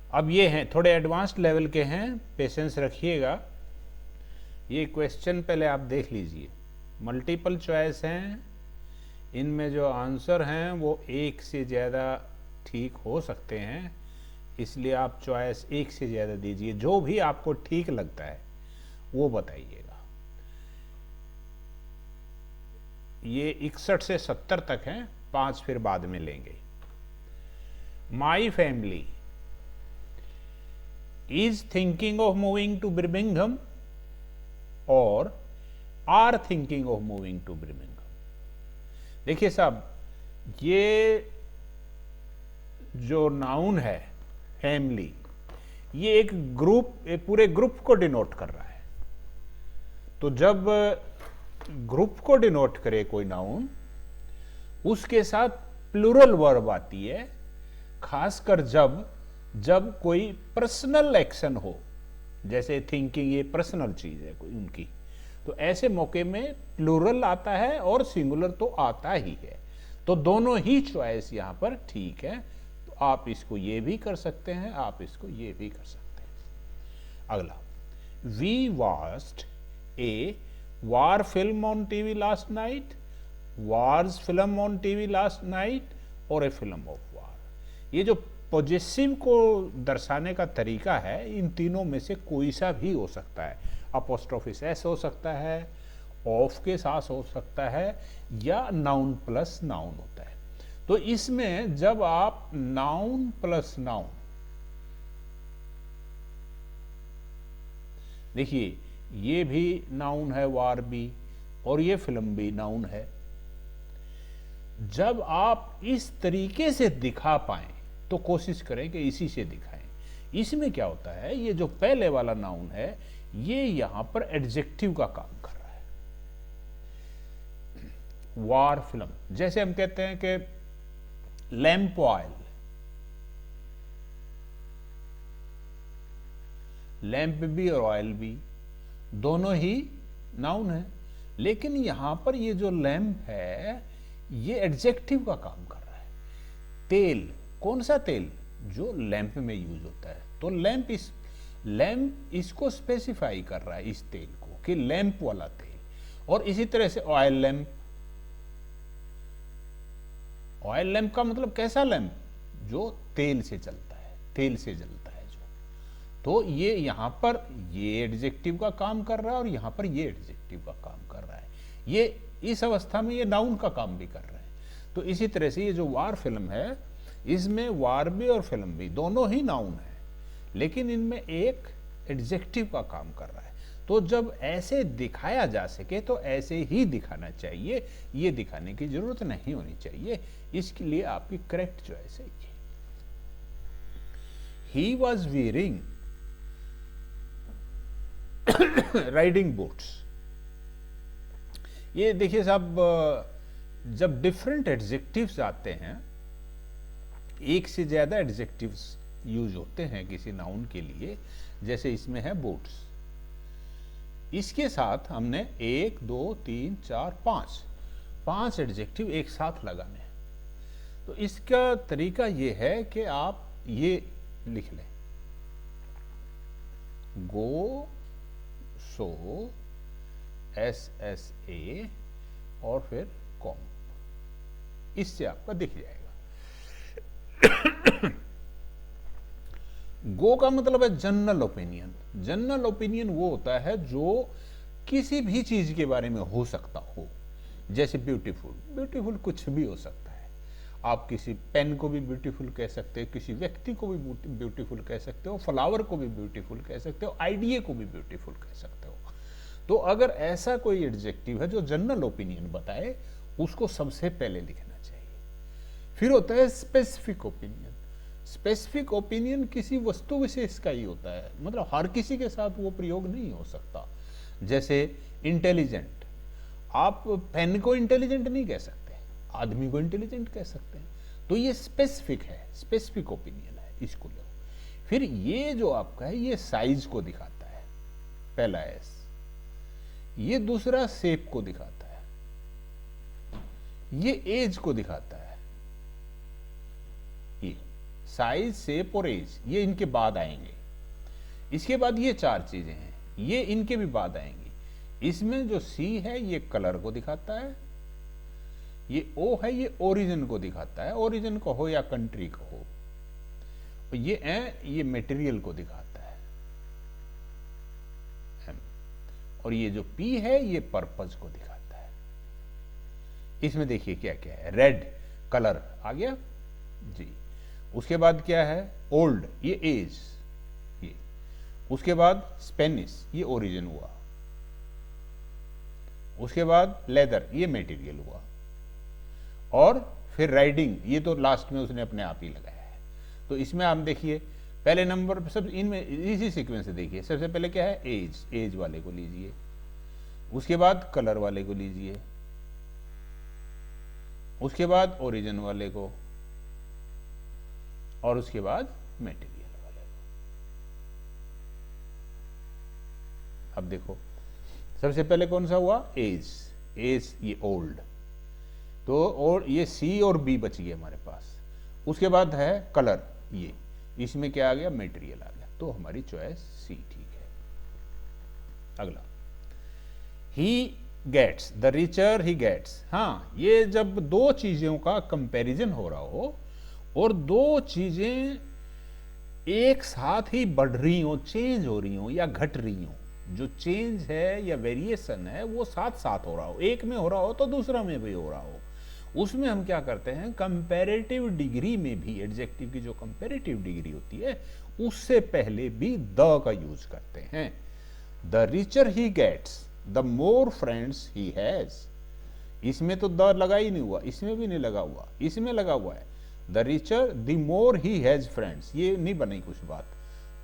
अब ये हैं थोड़े एडवांस्ड लेवल के हैं, पेशेंस रखिएगा। ये क्वेश्चन पहले आप देख लीजिए, मल्टीपल चॉइस हैं, इनमें जो आंसर हैं वो एक से ज़्यादा ठीक हो सकते हैं, इसलिए आप चॉइस एक से ज़्यादा दीजिए, जो भी आपको ठीक लगता है वो बताइएगा। ये 61 से 70 तक हैं, 5 फिर बाद में लेंगे। My family is thinking of moving to Birmingham और are thinking of moving to Birmingham. देखिए साहब, ये जो नाउन है फैमिली, ये एक ग्रुप, एक पूरे ग्रुप को डिनोट कर रहा है। तो जब ग्रुप को डिनोट करे कोई नाउन, उसके साथ प्लूरल वर्ब आती है, खासकर जब कोई पर्सनल एक्शन हो, जैसे थिंकिंग ये पर्सनल चीज है कोई उनकी, तो ऐसे मौके में प्लूरल आता है और सिंगुलर तो आता ही है। तो दोनों ही चॉइस यहां पर ठीक है, तो आप इसको ये भी कर सकते हैं, आप इसको ये भी कर सकते हैं। अगला, we watched a war film on TV last night, wars film on TV last night और ए फिल्म ऑफ वार। ये जो पॉजेसिव को दर्शाने का तरीका है, इन तीनों में से कोई सा भी हो सकता है। अपोस्ट्रोफिस एस हो सकता है, ऑफ के साथ हो सकता है, या नाउन प्लस नाउन होता है। तो इसमें जब आप नाउन प्लस नाउन, देखिए ये भी नाउन है वार भी, और ये फिल्म भी नाउन है, जब आप इस तरीके से दिखा पाएं तो कोशिश करें कि इसी से दिखाएं। इसमें क्या होता है, ये जो पहले वाला नाउन है ये यहां पर एडजेक्टिव का काम कर रहा है। वार फिल्म, जैसे हम कहते हैं कि लैंप ऑयल, लैंप भी और ऑयल भी दोनों ही नाउन है, लेकिन यहां पर ये जो लैंप है ये एडजेक्टिव का काम कर रहा है। तेल, कौन सा तेल, जो लैंप में यूज होता है, तो लैंप इसको स्पेसिफाई कर रहा है इस तेल को कि लैंप वाला तेल। और इसी तरह से ऑयल लैंप, ऑयल लैंप का मतलब कैसा लैंप, जो तेल से चलता है, तेल से जलता है जो। तो ये यहां पर ये एडजेक्टिव का काम कर रहा है और यहां पर ये एडजेक्टिव का काम कर रहा है। ये इस अवस्था में ये नाउन का काम भी कर रहा है। तो इसी तरह से ये जो वार फिल्म है, इसमें वार भी और फिल्म भी दोनों ही नाउन है, लेकिन इनमें एक एडजेक्टिव का काम कर रहा है। तो जब ऐसे दिखाया जा सके तो ऐसे ही दिखाना चाहिए, ये दिखाने की जरूरत नहीं होनी चाहिए। इसके लिए आपकी करेक्ट चॉइस है ये। He was wearing riding boots. ये देखिए साहब, जब डिफरेंट एडजेक्टिव्स आते हैं, एक से ज्यादा एडजेक्टिव्स यूज होते हैं किसी नाउन के लिए, जैसे इसमें है बूट्स, इसके साथ हमने 1 2 3 4 5 एडजेक्टिव एक साथ लगाने हैं। तो इसका तरीका यह है कि आप ये लिख लें, गो, सो, SSA और फिर कॉम, इससे आपका दिख जाएगा। गो का मतलब है जनरल ओपिनियन। जनरल ओपिनियन वो होता है जो किसी भी चीज के बारे में हो सकता हो, जैसे ब्यूटीफुल, ब्यूटीफुल कुछ भी हो सकता है। आप किसी पेन को भी ब्यूटीफुल कह सकते हो, किसी व्यक्ति को भी ब्यूटीफुल कह सकते हो, फ्लावर को भी ब्यूटीफुल कह सकते हो, आइडिया को भी ब्यूटीफुल कह सकते हो। तो अगर ऐसा कोई एडजेक्टिव है जो जनरल ओपिनियन बताए, उसको सबसे पहले लिखना चाहिए। फिर होता है स्पेसिफिक ओपिनियन। स्पेसिफिक ओपिनियन किसी वस्तु विशेष का ही होता है, मतलब हर किसी के साथ वो प्रयोग नहीं हो सकता। जैसे इंटेलिजेंट, आप पेन को इंटेलिजेंट नहीं कह सकते, आदमी को इंटेलिजेंट कह सकते हैं। तो ये स्पेसिफिक है, स्पेसिफिक ओपिनियन है, इसको लो। फिर ये जो आपका है ये साइज को दिखाता है, पहला एस। ये दूसरा शेप को दिखाता है, ये एज को दिखाता है, ये साइज, शेप और एज, ये इनके बाद आएंगे। इसके बाद ये 4 चीजें हैं, ये इनके भी बाद आएंगी। इसमें जो सी है ये कलर को दिखाता है, ये ओ है ये ओरिजिन को दिखाता है, ओरिजिन को हो या कंट्री को हो। ये ए ये मटेरियल को दिखाता है, और ये जो पी है ये पर्पज को दिखाता है। इसमें देखिए क्या क्या है, रेड कलर आ गया जी। उसके बाद क्या है, ओल्ड ये एज, ये उसके बाद स्पेनिश ये ओरिजिन हुआ, उसके बाद लेदर ये मटेरियल हुआ, और फिर राइडिंग ये तो लास्ट में उसने अपने आप ही लगाया है। तो इसमें आप देखिए पहले नंबर पर सब इनमें इसी सीक्वेंस से देखिए, सबसे पहले क्या है एज, एज वाले को लीजिए, उसके बाद कलर वाले को लीजिए, उसके बाद ओरिजिन वाले को, और उसके बाद मटेरियल वाले को। अब देखो सबसे पहले कौन सा हुआ, एज, एज ये ओल्ड, तो और ये सी और बी बच गए हमारे पास। उसके बाद है कलर, ये इसमें क्या आ गया, मटेरियल आ गया, तो हमारी चॉइस सी ठीक है। अगला, he gets, the richer he gets. हाँ, ये जब दो चीजों का कंपैरिजन हो रहा हो और दो चीजें एक साथ ही बढ़ रही हो, चेंज हो रही हो या घट रही हो, जो चेंज है या वेरिएशन है वो साथ साथ हो रहा हो, एक में हो रहा हो तो दूसरा में भी हो रहा हो, उसमें हम क्या करते हैं, कंपैरेटिव डिग्री में भी, एडजेक्टिव की जो कंपैरेटिव डिग्री होती है उससे पहले भी द का यूज करते हैं। The richer he gets, the more friends he has. इसमें तो द लगा ही नहीं हुआ, इसमें भी नहीं लगा हुआ, इसमें लगा हुआ है the richer the more he has friends, ये नहीं बनी कुछ बात,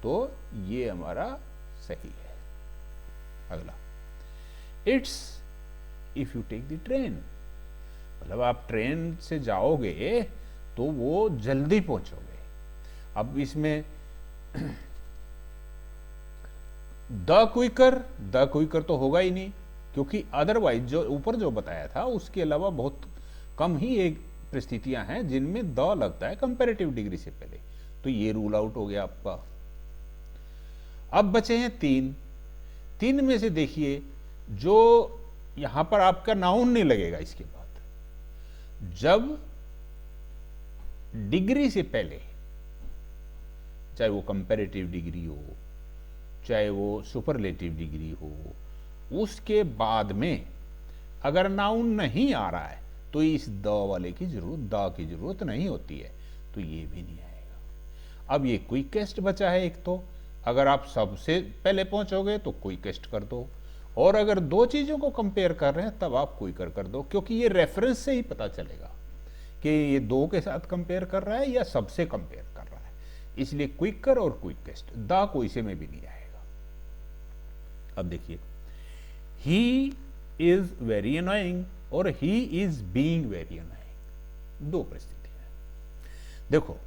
तो ये हमारा सही है। अगला, it's if you take the train, मतलब आप ट्रेन से जाओगे तो वो जल्दी पहुंचोगे। अब इसमें द क्विकर तो होगा ही नहीं, क्योंकि अदरवाइज जो ऊपर जो बताया था उसके अलावा बहुत कम ही एक परिस्थितियां हैं जिनमें द लगता है कंपैरेटिव डिग्री से पहले, तो ये रूल आउट हो गया आपका। अब बचे हैं 3 में से देखिए जो यहां पर आपका नाउन नहीं लगेगा इसके बाद, जब डिग्री से पहले, चाहे वो कंपैरेटिव डिग्री हो चाहे वो सुपरलेटिव डिग्री हो, उसके बाद में अगर नाउन नहीं आ रहा है तो इस द वाले की जरूरत नहीं होती है, तो ये भी नहीं आएगा। अब ये क्विकेस्ट बचा है एक, तो अगर आप सबसे पहले पहुंचोगे तो क्विकेस्ट कर दो, और अगर दो चीजों को कंपेयर कर रहे हैं तब आप क्विकर कर दो, क्योंकि ये रेफरेंस से ही पता चलेगा कि ये दो के साथ कंपेयर कर रहा है या सबसे कंपेयर कर रहा है, इसलिए क्विकर और क्विकेस्ट, द कोई से में भी नहीं आएगा। अब देखिए, ही इज वेरी अनोइंग और he is being very annoying, दो परिस्थितियां। देखो,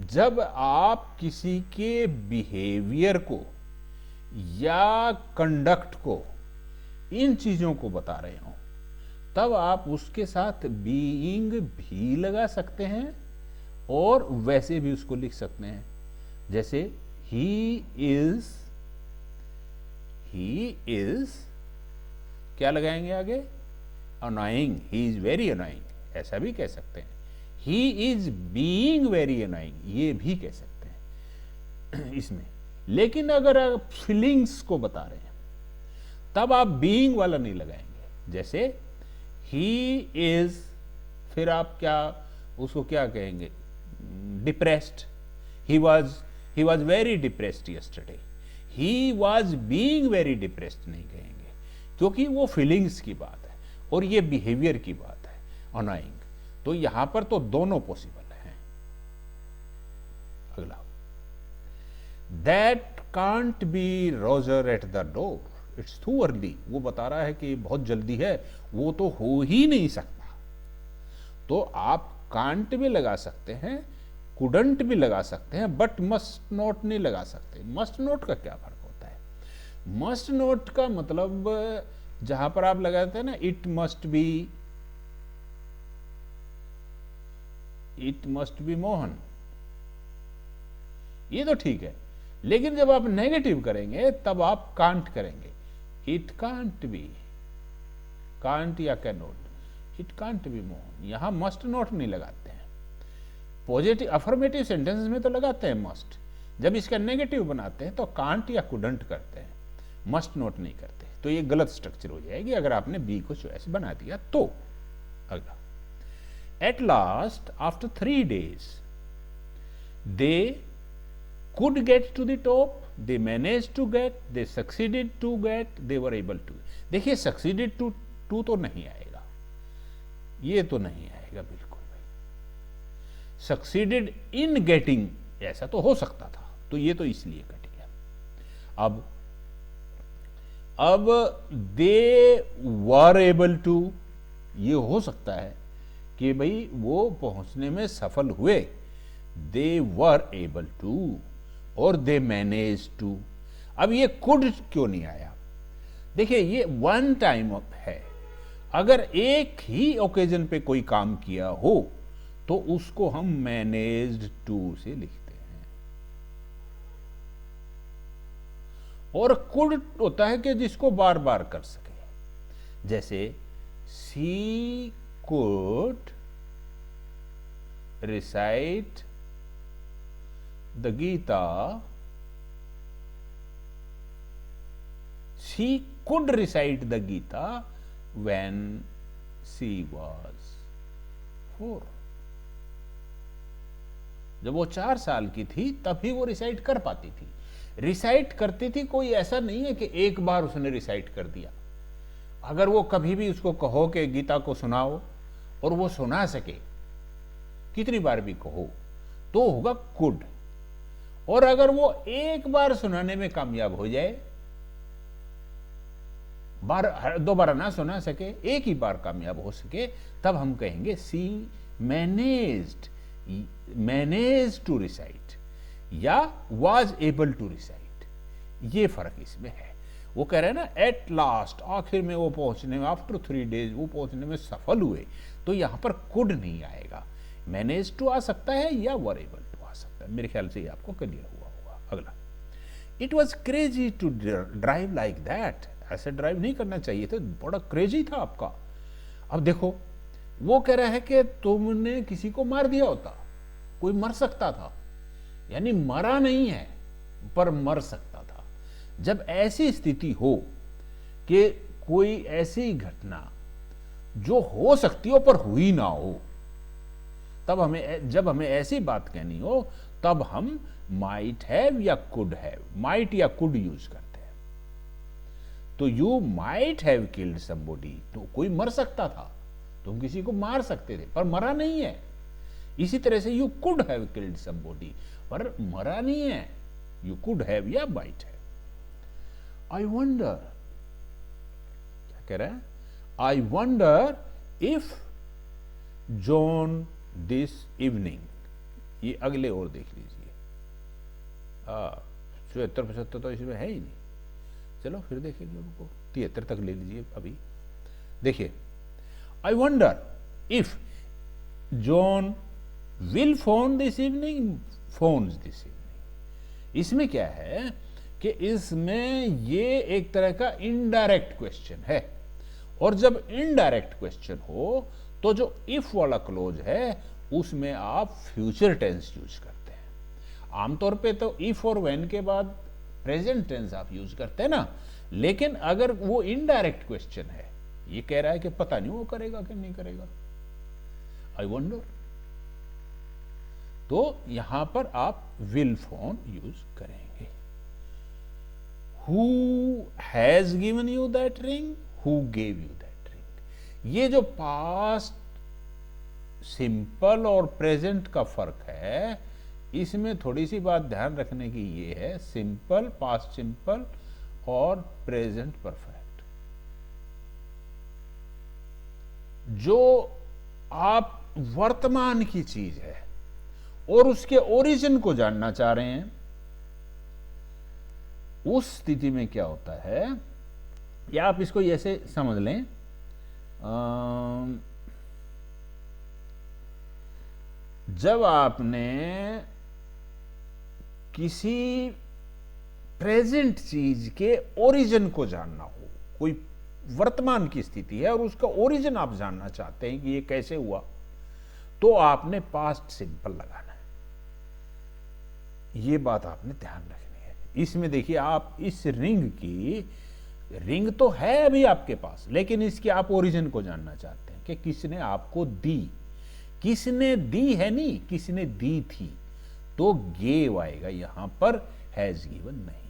जब आप किसी के बिहेवियर को या कंडक्ट को, इन चीजों को बता रहे हो, तब आप उसके साथ बीइंग भी लगा सकते हैं और वैसे भी उसको लिख सकते हैं, जैसे ही इज क्या लगाएंगे आगे, annoying, he is very annoying, ऐसा भी कह सकते हैं। He is being very annoying, ये भी कह सकते हैं इसमें। लेकिन अगर आप फीलिंग्स को बता रहे हैं तब आप बीइंग वाला नहीं लगाएंगे, जैसे ही इज, फिर आप क्या उसको क्या कहेंगे, depressed, he was very depressed yesterday, he was being very depressed नहीं कहेंगे, क्योंकि वो फीलिंग्स की बात है और ये बिहेवियर की बात है, अनोइंग। तो यहां पर तो दोनों पॉसिबल हैं। अगला, that can't be Roger at the door, it's too early, वो बता रहा है कि बहुत जल्दी है, वो तो हो ही नहीं सकता। तो आप कांट भी लगा सकते हैं, कुडंट भी लगा सकते हैं, बट मस्ट नॉट नहीं लगा सकते। मस्ट नॉट का क्या फर्क होता है, मस्ट नॉट का मतलब जहां पर आप लगाते हैं ना, इट मस्ट बी मोहन, ये तो ठीक है, लेकिन जब आप नेगेटिव करेंगे तब आप कांट करेंगे। इट कांट बी, कांट या can not, it can't be Mohan, यहां मस्ट नॉट नहीं लगाते हैं। पॉजिटिव अफर्मेटिव सेंटेंसेस में तो लगाते हैं मस्ट, जब इसका नेगेटिव बनाते हैं तो कांट या कुडंट करते हैं, मस्ट नॉट नहीं करते। तो ये गलत स्ट्रक्चर हो जाएगी अगर आपने बी को चॉइस बना दिया तो। अगला, at last after 3 days they could get to the top, they managed to get, they succeeded to get, they were able to। देखिए succeeded to तो नहीं आएगा, ये तो नहीं आएगा बिल्कुल भाई। succeeded in getting ऐसा तो हो सकता था, तो ये तो इसलिए कट गया। अब they were able to, ये हो सकता है कि भाई वो पहुंचने में सफल हुए, they were able to, और दे मैनेज टू। अब ये कुड क्यों नहीं आया? देखिए ये वन टाइम है, अगर एक ही ओकेजन पे कोई काम किया हो तो उसको हम मैनेज्ड टू से लिखते हैं। और कुड होता है कि जिसको बार बार कर सके, जैसे she could recite the Gita, she could recite the Gita when she was 4। जब वो 4 साल की थी तभी वो रिसाइट कर पाती थी। रिसाइट करती थी, कोई ऐसा नहीं है कि एक बार उसने रिसाइट कर दिया। अगर वो कभी भी उसको कहो कि गीता को सुनाओ और वो सुना सके, कितनी बार भी कहो, तो होगा कुड। और अगर वो एक बार सुनाने में कामयाब हो जाए, दोबारा ना सुना सके, एक ही बार कामयाब हो सके, तब हम कहेंगे सी मैनेज्ड टू रिसाइट या वाज एबल टू रिसाइट। ये फर्क इसमें है। वो कह रहे हैं ना एट लास्ट, आखिर में वो पहुंचने में, आफ्टर 3 days वो पहुंचने में सफल हुए, तो यहां पर कुड नहीं आएगा, मैनेज टू आ सकता है या वर एबल टू आ सकता है। मेरे ख्याल से ये आपको क्लियर हुआ होगा। अगला, it was crazy to drive like that, ऐसे ड्राइव नहीं करना चाहिए था, बड़ा क्रेजी था आपका। अब देखो वो कह रहा है कि तुमने किसी को मार दिया होता, कोई मर सकता था, यानी मरा नहीं है पर मर सकता था। जब ऐसी स्थिति हो कि कोई ऐसी घटना जो हो सकती हो पर हुई ना हो, तब हमें, जब हमें ऐसी बात कहनी हो, तब हम माइट हैव या कुड हैव, माइट या कुड यूज करते हैं। तो you might have killed somebody, तो कोई मर सकता था, तुम किसी को मार सकते थे पर मरा नहीं है। इसी तरह से you could have killed somebody, पर मरा नहीं है, यू कुड हैव या माइट हैव। आई वंडर, क्या कह रहा है? I wonder if John this evening, ये अगले और देख लीजिए। 74-75 तो इसमें है ही नहीं, चलो फिर देखेंगे उनको, 73 तक ले लीजिए अभी। देखिए, I wonder if John will phone this evening, phones this evening. इसमें क्या है कि इसमें ये एक तरह का इनडायरेक्ट क्वेश्चन है, और जब इनडायरेक्ट क्वेश्चन हो तो जो इफ वाला क्लोज है उसमें आप फ्यूचर टेंस यूज करते हैं। आमतौर पे तो इफ और व्हेन के बाद प्रेजेंट टेंस आप यूज करते हैं ना, लेकिन अगर वो इनडायरेक्ट क्वेश्चन है, ये कह रहा है कि पता नहीं वो करेगा कि नहीं करेगा, आई वंडर, तो यहां पर आप विल फोन यूज करेंगे। Who has given you that ring, who gave you that ring. ये जो पास्ट सिंपल और प्रेजेंट का फर्क है, इसमें थोड़ी सी बात ध्यान रखने की ये है, सिंपल, पास्ट सिंपल और प्रेजेंट परफेक्ट। जो आप वर्तमान की चीज है और उसके ओरिजिन को जानना चाह रहे हैं, उस स्थिति में क्या होता है, या आप इसको ऐसे समझ लें, जब आपने किसी प्रेजेंट चीज के ओरिजिन को जानना हो, कोई वर्तमान की स्थिति है और उसका ओरिजिन आप जानना चाहते हैं कि ये कैसे हुआ, तो आपने पास्ट सिंपल लगाना है। ये बात आपने ध्यान रखनी है। इसमें देखिए, आप इस रिंग तो है अभी आपके पास, लेकिन इसके आप ओरिजिन को जानना चाहते हैं कि किसने आपको दी। किसने दी है नहीं, किसने दी थी, तो गेव आएगा यहां पर, हैज गिवन नहीं।